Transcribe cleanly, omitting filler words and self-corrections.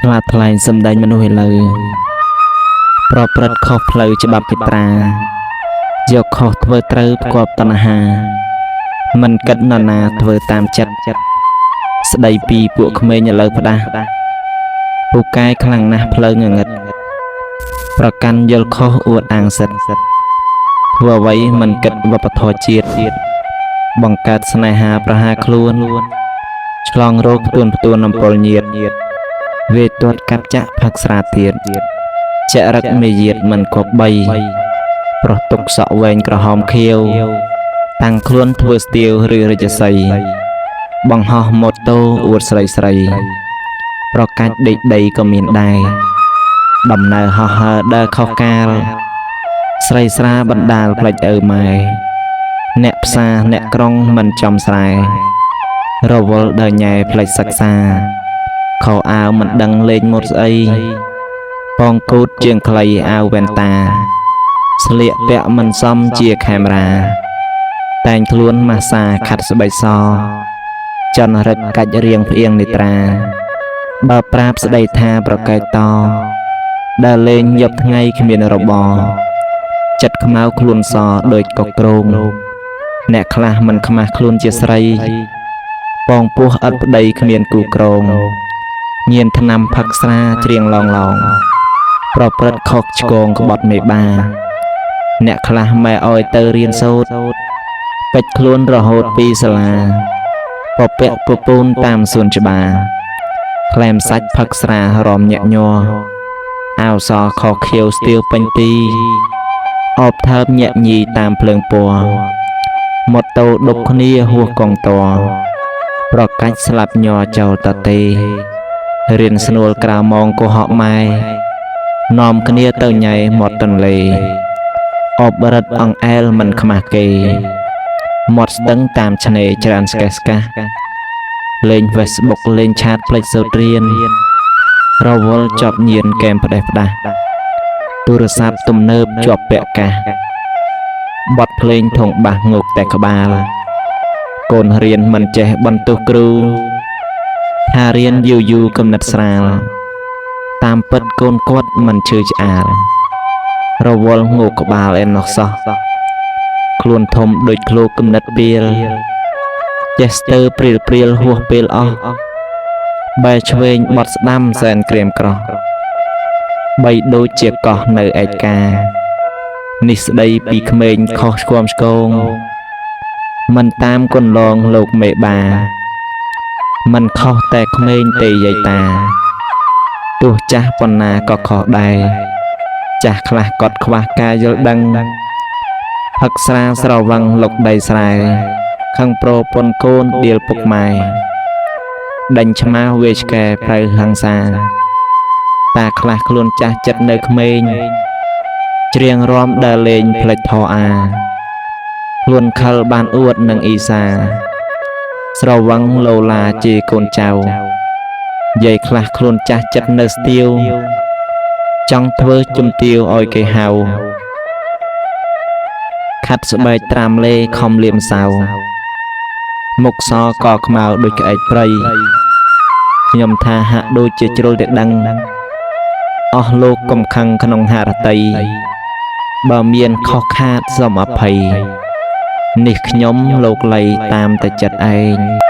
ថ្លាថ្លែងសម្ដែងមនុស្សឥឡូវប្រព្រឹត្តខុសផ្លូវច្បាប់ពិត្រាយកខុសធ្វើត្រូវផ្គាប់តណ្ហាមិនគិតនរណាធ្វើតាមចិត្តស្ដីពីពួកក្មេងឥឡូវផ្ដាស់ពូកែខ្លាំងណាស់ផ្លូវងងឹតប្រកាន់យល់ខុសអួតអាងសិតធ្វើអ្វីមិនគិតវប្បធម៌ជាតិបង្កើតស្នេហាប្រហារខ្លួនឆ្លងរោគផ្ទួនអំពលញាតវេទាត់កាប់ចាក់ផឹកស្រាទៀតចរិតមេយាតមិនគប្បីប្រោះទុកសក់វែងក្រហមខៀវតាំងខ្លួនធ្វើស្ទាវឬរាជសីបង្ហោះម៉ូតូអួតស្រីប្រកាច់ដេកដីក៏មានដែរដំណើរហោះហើរដើរខុសកាលស្រីស្រាបណ្ដាលផ្លេចឪម៉ែអ្នកផ្សារអ្នកក្រុងមិនចំស្រែរវល់ដើរញ៉ែផ្លេចសិក្សាខោអាវមិនដឹងលេងម៉ូតស្អីប៉ងគូតជាងខ្លីអាវវ៉ែនតាស្លៀកពាក់មិនសមជាខេមរាតែងខ្លួនម៉ាសាខាត់ស្បែកសចន្ទរិតកាច់រៀងផ្អៀងនេត្រាបើប្រាប់ស្ដីថាប្រកែកតដើរលេងយប់ថ្ងៃគ្មានរបចិត្តខ្មៅខ្លួនសដូចកក្រងអ្នកខ្លះមិនខ្មាស់ខ្លួនជាស្រីប៉ងពោះឥតប្តីគ្មានគូក្រងញៀនថ្នាំផឹកស្រាច្រៀងឡងប្រព្រឹត្តខុសឆ្គងក្បត់មេបាអ្នកខ្លះម៉ែអោយទៅរៀនសូត្រពេចខ្លួនរហូតពីសាលាពពាក់ពពូនតាមសួនច្បារក្លែមសាច់ផឹកស្រារំញាក់ញ័រអាវសខខៀវស្ទាវពេញទីអបថើបញាក់ញីតាមភ្លើងពណ៌ម៉ូតូដប់គ្នាហួសកងតប្រកាច់ស្លាប់ញ័រចោលតទេរៀនស្នួលក្រៅម៉ងកុហកម៉ែនាំគ្នាទៅញ៉ៃមាត់ទន្លេអបរិតអង្អែលមិនខ្មាស់គេមាត់ស្ទឹងតាមឆ្នេរច្រើនស្កេះស្កាស់លេង Facebook លេងឆាតផ្លេចសូត្ររៀនរវល់ជាប់ញៀនកែមផ្ដេសផ្ដាស់ទូរស័ព្ទទំនើបជាប់ពាក់កាសបត់ភ្លេងធុងបាសងោកតែក្បាលកូនរៀនមិនចេះបន្ទោសគ្រូថារៀនយូរកំណត់ស្រាលតាមពិតកូនគាត់មិនឈឺឆ្អាលរវល់ងោកក្បាលឯណោះសោះខ្លួនធំដូចឃ្លោកកំណត់ពីលចេះស្ទើព្រាលហួសពេលអស់បែរឆ្វេងបត់ស្ដាំសែនក្រៀមក្រោះបីដូចជាកោះនៅឯកានេះស្ដីពីក្មេងខុសឆ្គំឆ្គងមិនតាមគន្លងលោកមេបាមិនខុសតែក្មេងទេយាយតាទោះចាស់ប៉ុណ្ណាក៏ខុសដែរចាស់ខ្លះក៏ខ្វះការយល់ដឹងផឹកស្រាស្រវឹងលុកដីស្រែខឹងប្រពន្ធកូនដៀលពុកម៉ែដេញឆ្មាវេឆ្កែប្រៅហង្សាតាខ្លះខ្លួនចាស់ចិត្តនៅក្មេងច្រៀងរាំដើរលេងផ្លេចធរអាខ្លួនខលបានអួតនឹងអ៊ីសាស្រវឹងឡូឡាជាកូនចៅយាយខ្លះខ្លួនចាស់ចិត្តនៅស្ទាវចង់ធ្វើជំទាវឲ្យគេហៅខាត់ស្បែកត្រាំលេខំលៀមសៅមុខសកខ្មៅដូចក្អែកព្រៃខ្ញុំថាហាក់ដូចជាជ្រុលតែដឹងអស់លោកកំខឹងក្នុងហរតីបើមានខុសខាតសូមអភ័យនេះខ្ញុំលោកលៃតាមតែចិត្តឯង